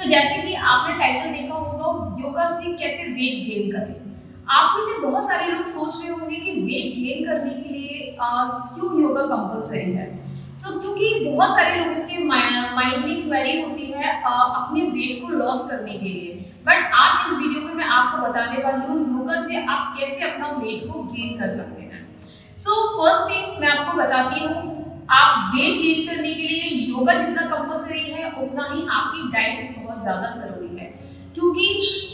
जैसे कि आपने टाइटल देखा होगा, योगा से कैसे वेट गेन करें। आप में से बहुत सारे लोग सोच रहे होंगे कि वेट गेन करने के लिए क्यों योगा कंपलसरी है। क्योंकि बहुत सारे लोगों के माइंड में क्वेरी होती है अपने वेट को लॉस करने के लिए। बट आज इस वीडियो में मैं आपको बताने वाली हूँ योगा से आप कैसे अपना वेट को गेन कर सकते हैं। फर्स्ट थिंग मैं आपको बताती हूँ, आप वेट गेन करने के लिए योगा जितना कंपलसरी है उतना ही आपकी डाइट बहुत ज़्यादा ज़रूरी है। क्योंकि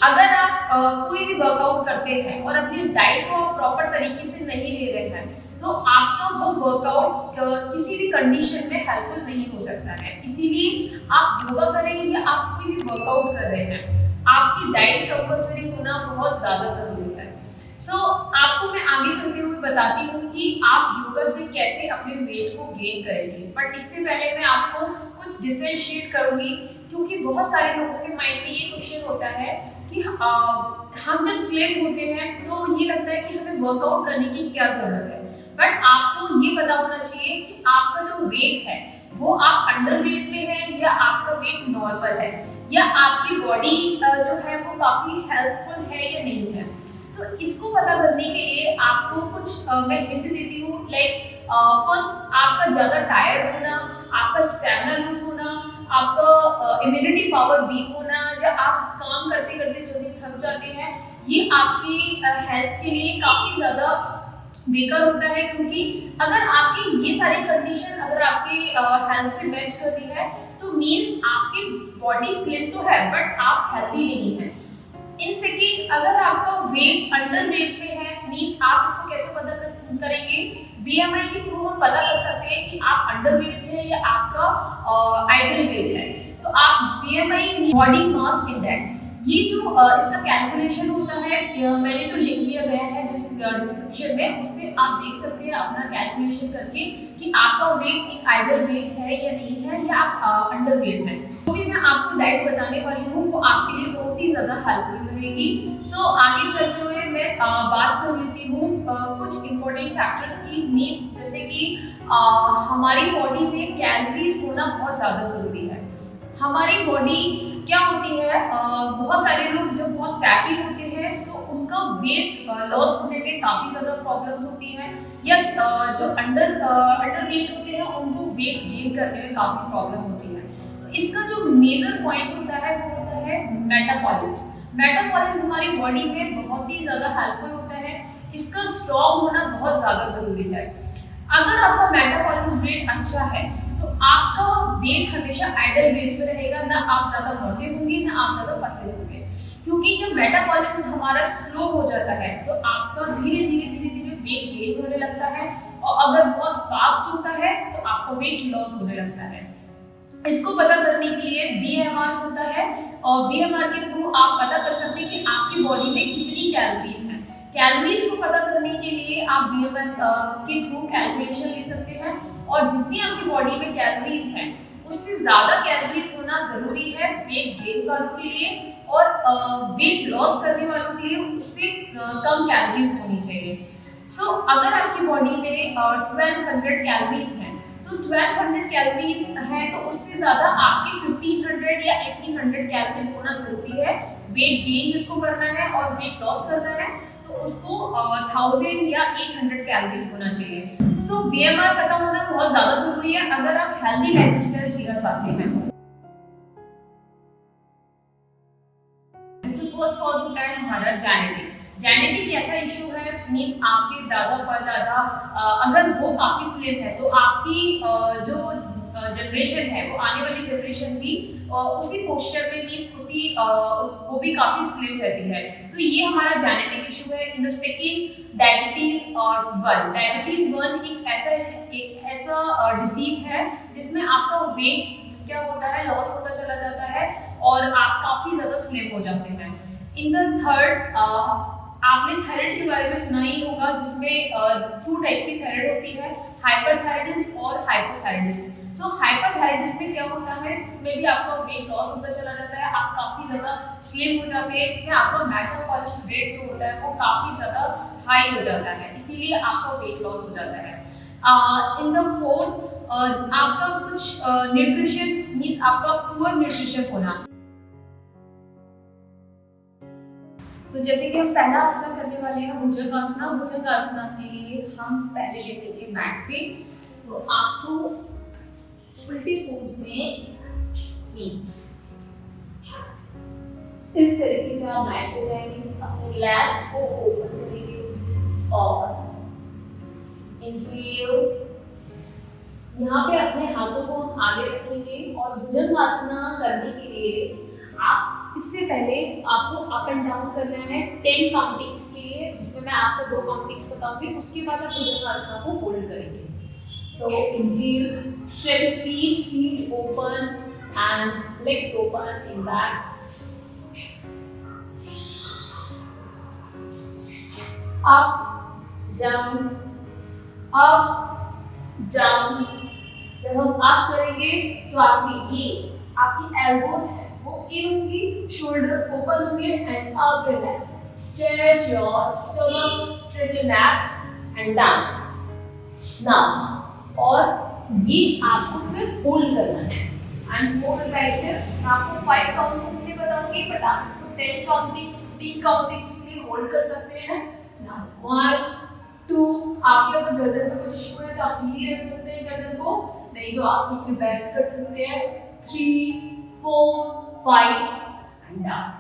अगर आप कोई भी वर्कआउट करते हैं और अपनी डाइट को आप प्रॉपर तरीके से नहीं ले रहे हैं तो आपका वो वर्कआउट किसी भी कंडीशन में हेल्पफुल नहीं हो सकता है। इसीलिए आप योगा करें या आप कोई भी वर्कआउट कर रहे हैं, आपकी डाइट कंपलसरी होना बहुत ज़्यादा ज़रूरी है। आपको मैं आगे चलते हुए बताती हूँ कि आप योगा से कैसे अपने वेट को गेन करेंगे। बट इससे पहले मैं आपको कुछ डिफरेंशिएट करूँगी, क्योंकि बहुत सारे लोगों के माइंड में ये क्वेश्चन होता है कि हम जब स्लिम होते हैं तो ये लगता है कि हमें वर्कआउट करने की क्या ज़रूरत है। बट आपको ये पता होना चाहिए कि आपका जो वेट है वो आप अंडर वेट में है या आपका वेट नॉर्मल है, या आपकी बॉडी जो है वो काफ़ी हेल्थफुल है या नहीं है। तो इसको पता करने के लिए आपको कुछ मैं हिंट देती हूँ। फर्स्ट, आपका ज़्यादा टायर्ड होना, आपका स्टैमिना लूज होना, आपका इम्यूनिटी पावर वीक होना, या आप काम करते करते जल्दी थक जाते हैं, ये आपकी हेल्थ के लिए काफ़ी ज़्यादा बेकार होता है। क्योंकि अगर आपकी ये सारी कंडीशन अगर आपके हेल्थ से मैच कर रही है तो मीन आपकी बॉडी स्लिम तो है बट आप हेल्दी नहीं है। इन सेकेंड, अगर आपका वेट अंडर वेट पे है, मीन्स आप इसको कैसे पता करेंगे, बीएमआई के थ्रू हम पता कर सकते हैं कि आप अंडर वेट है या आपका आइडियल वेट है। तो आप बीएमआई, बॉडी मास इंडेक्स, ये जो इसका कैलकुलेशन होता है, मैंने जो लिंक दिया गया है डिस्क्रिप्शन में, उससे आप देख सकते हैं अपना कैलकुलेशन करके कि आपका वेट एक आइडियल वेट है या नहीं है, या आप अंडर वेट है। तो भी मैं आपको डाइट बताने वाली हूँ वो आपके लिए बहुत ही ज़्यादा हेल्पफुल रहेगी। आगे चलते हुए मैं बात कर लेती हूँ कुछ इंपॉर्टेंट फैक्टर्स की, मीन्स जैसे कि हमारी बॉडी में कैलोरीज होना बहुत ज़्यादा ज़रूरी है। हमारी बॉडी क्या होती है, बहुत सारे लोग जब बहुत फैटी होते हैं तो उनका वेट लॉस होने में काफ़ी ज़्यादा प्रॉब्लम्स होती हैं, या जो अंडर वेट होते हैं उनको वेट गेन करने में काफ़ी प्रॉब्लम होती है। तो इसका जो मेजर पॉइंट होता है वो होता है मेटाबॉलिज्म। मेटाबॉलिज्म हमारी बॉडी में बहुत ही ज़्यादा हेल्पफुल होता है, इसका स्ट्रॉन्ग होना बहुत ज़्यादा ज़रूरी है। अगर आपका मेटाबॉलिज्म रेट अच्छा है तो आपका वेट हमेशा आइडियल वेट में रहेगा, ना आप ज़्यादा मोटे होंगे ना आप ज़्यादा पतले होंगे। क्योंकि जब मेटाबॉलिज्म हमारा स्लो हो जाता है तो आपका धीरे धीरे वेट गेन होने लगता है, और अगर बहुत फास्ट होता है तो आपका वेट लॉस होने लगता है। इसको पता करने के लिए बीएमआर होता है, और बीएमआर के थ्रू आप पता कर सकते हैं कि आपकी बॉडी में कितनी कैलोरीज हैं। कैलोरीज को पता करने के लिए आप बीएमआर के थ्रू कैलकुलेशन ले सकते हैं, और जितनी आपकी बॉडी में कैलोरीज हैं उससे ज़्यादा कैलोरीज होना ज़रूरी है वेट गेन वालों के लिए, और वेट लॉस करने वालों के लिए उससे कम कैलोरीज होनी चाहिए। अगर आपकी बॉडी में 1200 कैलोरीज हैं तो 1200 कैलोरीज है तो उससे ज़्यादा आपकी 1500 या 1800 कैलोरीज होना ज़रूरी है। वेट गेन जिसको करना है और वेट लॉस करना है तो उसको 1000 या 800 कैलोरीज होना चाहिए। बीएमआर पता होना बहुत ज़्यादा ज़रूरी है अगर आप हेल्दी लाइफस्टाइल जीना चाहते हैं तो। इसका फर्स्ट कॉज होता है हमारा जेनेटिक ऐसा इशू है, मीन्स आपके दादा परदादा अगर वो काफ़ी स्लिम है तो आपकी जो जनरेशन है वो आने वाली जनरेशन भी उसी पोस्चर में, मीन्स वो भी काफ़ी स्लिम रहती है। तो ये हमारा जेनेटिक इशू है। इन द सेकेंड, डायबिटीज़ 1 एक ऐसा डिसीज है जिसमें आपका वेट क्या होता है, लॉस होता चला जाता है और आप काफ़ी ज़्यादा स्लिम हो जाते हैं। इन द थर्ड, आपने थायराइड के बारे में सुना ही होगा, जिसमें 2 टाइप्स की थायराइड होती है, हाइपरथायराइडिज्म और हाइपोथायराइडिज्म। हाइपरथायराइडिज्म में क्या होता है, इसमें भी आपका वेट लॉस होता चला जाता है, आप काफ़ी ज़्यादा स्लिम हो जाते हैं। इसमें आपका मेटाबॉलिज्म रेट जो होता है वो काफ़ी ज़्यादा हाई हो जाता है, इसीलिए आपका वेट लॉस हो जाता है। इन द फोर्थ, आपका कुछ न्यूट्रिशन मीन्स आपका पुअर न्यूट्रिशन होना। सो जैसे कि हम पहला आसना करने वाले हैं भुजंगासना। भुजंगासना के लिए हम पहले लेटेंगे मैट पे। तो आपको उल्टी पोज में मीन्स इस तरीके से आप मैट पे जाएंगे, अपने लेग्स को ओपन करेंगे और इनहेल, यहाँ पे अपने हाथों को हम आगे रखेंगे और भुजंगासना करने के लिए आप इससे पहले आपको अप एंड डाउन करना है 10 काउंटिंग्स के लिए, जिसमें मैं आपको 2 काउंटिंग्स बताऊंगी। उसके बाद आप भुजंगासना को होल्ड करेंगे। So inhale, stretch your feet, feet open and legs open in back. Up down, up down. जब हम अप करेंगे तो आपकी एल्बोज है वो इन होंगी, शोल्डर्स ओपन होंगे and up relax. Stretch your stomach, stretch your neck and down. Now और ये आपको फिर होल्ड करना है एंड होल्ड लाइक दिस। मैं आपको 5 काउंटिंग के लिए बताऊंगी, बट आप इसको 10 काउंटिंग्स, 15 काउंटिंग्स के लिए होल्ड कर सकते हैं। नाउ 1 2, आपके अगर गर्दन में कुछ इशू है तो आप सीधी रख सकते हैं गर्दन को, नहीं तो आप नीचे बैठ कर सकते हैं। 3 4 5 एंड डाउन।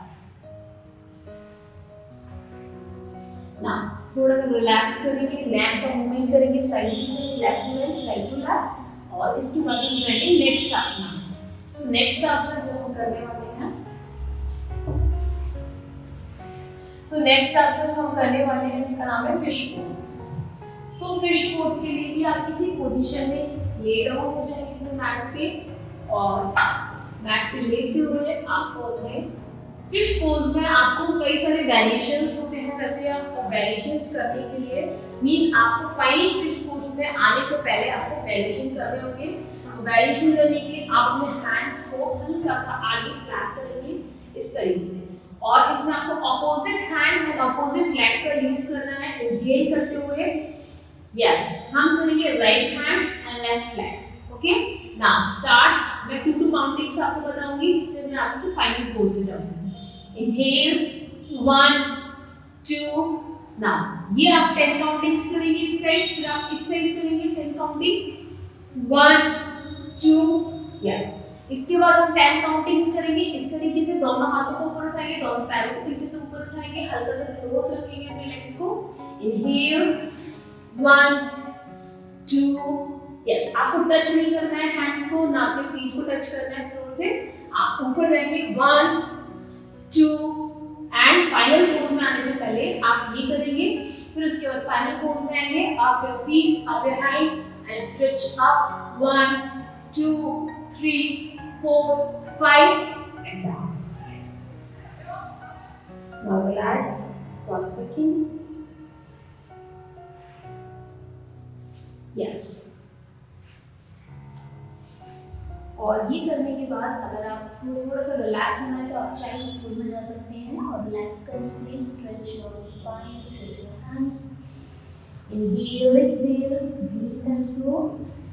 नाउ थोड़ा सा रिलैक्स करेंगे, नेक का मूवमेंट करेंगे side to side, left to left, right to left, और इसके बाद हम जाएंगे नेक्स्ट आसना। सो नेक्स्ट आसना जो हम करने वाले हैं, नेक्स्ट आसन जो हम करने वाले हैं इसका नाम है फिश पोज। फिश पोज के लिए भी आप इसी पोजीशन में ले डाउन हो जाएंगे अपने मैट पे, और मैट पे लेटते हुए आपको अपने फिश पोज में आपको कई सारे वेरिएशंस होते हैं। वैसे आप वेरिएशंस करने के लिए मींस आपको फाइनल फिश पोज में आने से पहले आपको वेरिएशन करने होंगे। वेरिएशन करने के लिए आप अपने हैंड्स को हल्का सा आगे फ्लैट करेंगे इस तरीके से, और इसमें आपको opposite hand and opposite leg का यूज करना है। इनहेल करते हुए यस हम करेंगे right hand and left leg. Okay, now start. मैं 2 काउंटिंग्स आपको बताऊंगी, फिर मैं आपको फाइनल पोज में जाऊंगी। इनहेल 1 2, नाउ ये आप 10 काउंटिंग्स करेंगे इस साइड, फिर आप इस साइड करेंगे 10 काउंटिंग 1 2 यस। इसके बाद हम 10 काउंटिंग्स करेंगे इस तरीके से, दोनों हाथों को ऊपर उठाएंगे, दोनों पैरों को पीछे से ऊपर उठाएंगे, हल्का सा क्लोज रखेंगे अपने लेग्स को। इनहेल 1 2 यस, आपको टच नहीं करना है हैंड्स को, ना अपने फीट को टच करना है फ्लोर से। आप ऊपर जाएंगे 1 2 एंड फाइनल पोज में आने से पहले आप ये करेंगे, फिर उसके बाद फाइनल पोज में आएंगे। Up your feet, up your hands and stretch up 1 2 3 4 5 and down. Now relax for a second. Yes. और ये करने के बाद अगर आपको थोड़ा सा रिलैक्स होना है तो आप चाइल्ड पोज में जा सकते हैं, और रिलैक्स करने के लिए stretch your spine, stretch your hands, inhale exhale deep and slow.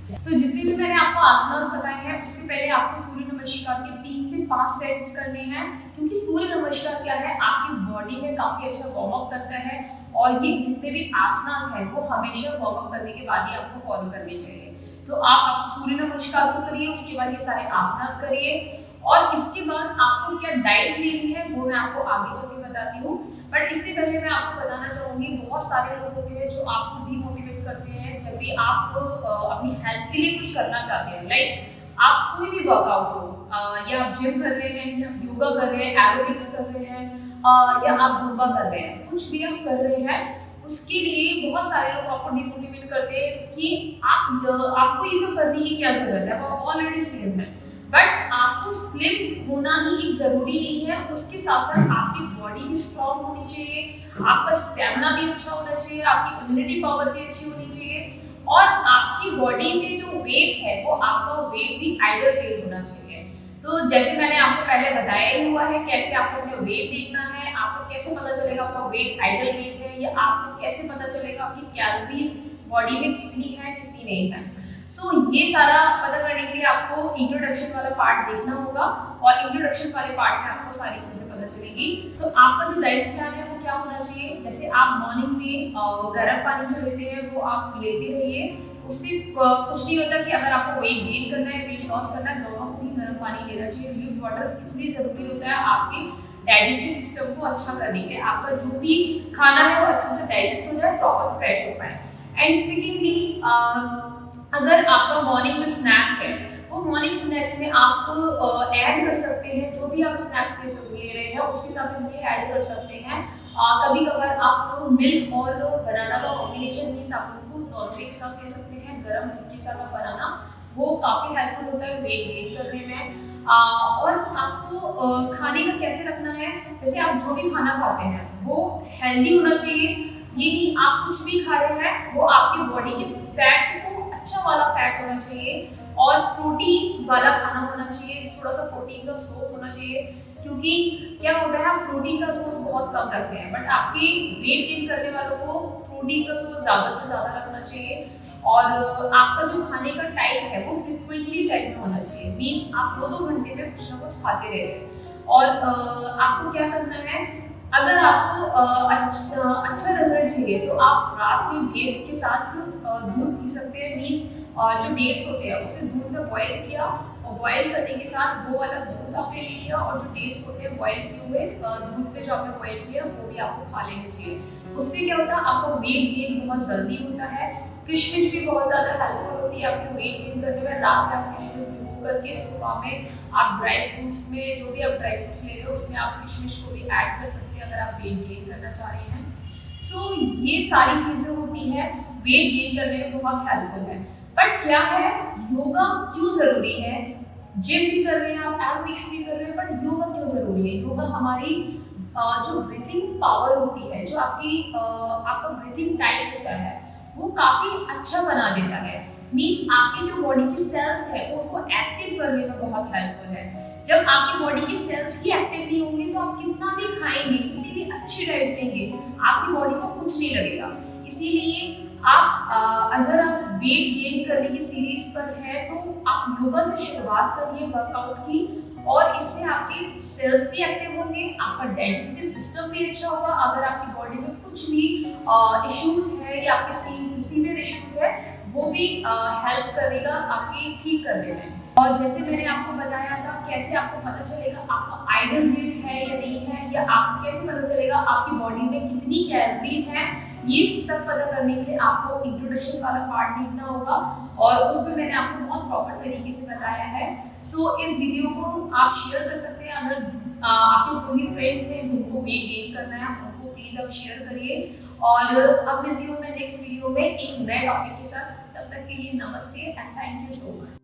जितने भी मैंने आपको आसनास बताए हैं उससे पहले आपको सूर्य नमस्कार के 3 से 5 सेट्स करने हैं, क्योंकि सूर्य नमस्कार क्या है आपकी बॉडी में काफ़ी अच्छा वार्म अप करता है, और ये जितने भी आसनास हैं वो हमेशा वार्म अप करने के बाद ही आपको फॉलो करने चाहिए। तो आप सूर्य नमस्कार को करिए, उसके बाद ये सारे आसनास करिए, और इसके बाद आपको क्या डाइट लेनी है वो मैं आपको आगे चल के बताती हूँ। बट इससे पहले मैं आपको बताना चाहूँगी, बहुत सारे लोग होते हैं जो आपको डीमोटिवेट करते हैं जब भी आप अपनी हेल्थ के लिए कुछ करना चाहते हैं। लाइक आप कोई भी वर्कआउट हो, या आप जिम कर रहे हैं, या आप योगा कर रहे हैं, एरोबिक्स कर रहे हैं, या आप जुम्बा कर रहे हैं, कुछ भी आप कर रहे हैं, उसके लिए बहुत सारे लोग आपको डिमोटिवेट करते हैं कि आपको ये सब करने की क्या जरूरत है, आप ऑलरेडी स्लिम है। बट आपको स्लिम होना ही एक ज़रूरी नहीं है, उसके साथ साथ आपकी बॉडी भी स्ट्रांग होनी चाहिए, आपका स्टेमिना भी अच्छा होना चाहिए, आपकी इम्यूनिटी पावर भी अच्छी होनी चाहिए, और आपकी बॉडी में जो वेट है वो आपका वेट भी आइडल वेट होना चाहिए। तो जैसे मैंने आपको पहले बताया ही हुआ है कैसे आपको अपने वेट देखना है, आपको कैसे पता चलेगा आपका वेट आइडल वेट है, या आपको कैसे पता चलेगा आपकी कैलोरीज बॉडी में कितनी है कितनी नहीं है। ये सारा पता करने के लिए आपको इंट्रोडक्शन वाला पार्ट देखना होगा, और इंट्रोडक्शन वाले पार्ट में आपको सारी चीज़ें पता चलेगी। आपका जो डाइट प्लान है वो क्या होना चाहिए, जैसे आप मॉर्निंग में गर्म पानी जो लेते हैं वो आप लेते रहिए। उससे कुछ नहीं होता कि अगर आपको वेट गेन करना है, वेट लॉस करना है, दोनों को ही गर्म पानी लेना चाहिए। ल्यूक वाटर इसलिए ज़रूरी होता है आपके डाइजेस्टिव सिस्टम को अच्छा करने के लिए, आपका जो भी खाना है वो अच्छे से डाइजेस्ट हो जाए, प्रॉपर फ्रेश हो पाए। एंड सेकेंडली, अगर आपका मॉर्निंग जो स्नैक्स है वो मॉर्निंग स्नैक्स में आप ऐड कर सकते हैं, जो भी आप स्नैक्स ले रहे हैं उसके साथ में ये ऐड कर सकते हैं। कभी कभार आप मिल्क और बनाना का कॉम्बिनेशन मीन्स आप उनको दोनों एक साथ ले सकते हैं। गर्म दूध के साथ बनाना वो काफ़ी हेल्पफुल होता है वेट गेन करने में। और आपको खाने का कैसे रखना है, जैसे आप जो भी खाना खाते हैं वो हेल्दी होना चाहिए। ये नहीं आप कुछ भी खा रहे हैं, वो आपके बॉडी के फैट को अच्छा वाला फैट होना चाहिए और प्रोटीन वाला खाना होना चाहिए, थोड़ा सा प्रोटीन का सोर्स होना चाहिए। क्योंकि क्या होता है, हम प्रोटीन का सोर्स बहुत कम रखते हैं, बट आपके वेट गेन करने वालों को प्रोटीन का सोर्स ज़्यादा से ज़्यादा रखना चाहिए। और आपका जो खाने का टाइम है वो फ्रिक्वेंटली टाइम में होना चाहिए, मीन्स आप 2-2 घंटे में कुछ ना कुछ खाते रह रहे हैं। और आपको क्या करना है, अगर आपको अच्छा रिजल्ट चाहिए तो आप रात में डेट्स के साथ दूध पी सकते हैं। मीन्स जो डेट्स होते हैं उसे दूध में बॉयल किया और बॉयल करने के साथ वो वाला दूध आपने ले लिया, और जो डेट्स होते हैं बॉयल किए हुए दूध पे जो आपने बॉयल किया वो भी आपको खा लेने चाहिए। उससे क्या होता है, आपका वेट गेन बहुत जल्दी होता है। किशमिश भी बहुत ज़्यादा हेल्पफुल होती है आपके वेट गेन करने में। रात में आप किशमिश भिगो करके सुबह में आप ड्राई फ्रूट्स में जो भी आप ड्राई फ्रूट्स ले रहे हो उसमें आप किशमिश को भी ऐड कर सकते हैं अगर आप वेट गेन करना चाह रहे हैं। सो ये सारी चीज़ें होती हैं वेट गेन करने में बहुत हेल्पफुल है। बट क्या है, योगा क्यों ज़रूरी है? जिम भी कर रहे हैं आप, एरोबिक्स भी कर रहे हैं, बट योगा क्यों ज़रूरी है? योगा हमारी जो ब्रीथिंग पावर होती है, जो आपका ब्रीथिंग टाइम होता है वो काफ़ी अच्छा बना देता है। मीन्स आपके जो बॉडी की सेल्स है उनको एक्टिव करने में बहुत हेल्पफुल है। जब आपके बॉडी की सेल्स ही एक्टिव नहीं होंगे तो आप कितना भी खाएंगे, कितनी भी अच्छी डाइट लेंगे, आपकी बॉडी को कुछ नहीं लगेगा। इसीलिए आप अगर आप वेट गेन करने की सीरीज पर हैं तो आप योगा से शुरुआत करिए वर्कआउट की, और इससे आपके सेल्स भी एक्टिव होंगे, आपका डाइजेस्टिव सिस्टम भी अच्छा होगा। अगर आपकी बॉडी में कुछ भी इश्यूज है या आपके सीवियर इश्यूज है वो भी हेल्प करेगा आपके ठीक करने में। और जैसे मैंने आपको बताया था, कैसे आपको पता चलेगा आपका आइडल वेट है या नहीं है, या आपको कैसे पता चलेगा आपकी बॉडी में कितनी कैलोरीज हैं, ये सब पता करने के लिए आपको इंट्रोडक्शन वाला पार्ट देखना होगा, और उसमें मैंने आपको बहुत प्रॉपर तरीके से बताया है। सो इस वीडियो को आप शेयर कर सकते हैं। अगर आपके कोई भी फ्रेंड्स हैं जिनको वेट गेन करना है उनको प्लीज़ आप शेयर करिए। और अब मिलती हूँ मैं नेक्स्ट वीडियो में एक नए टॉपिक के साथ। तब तक के लिए नमस्ते and thank you so much.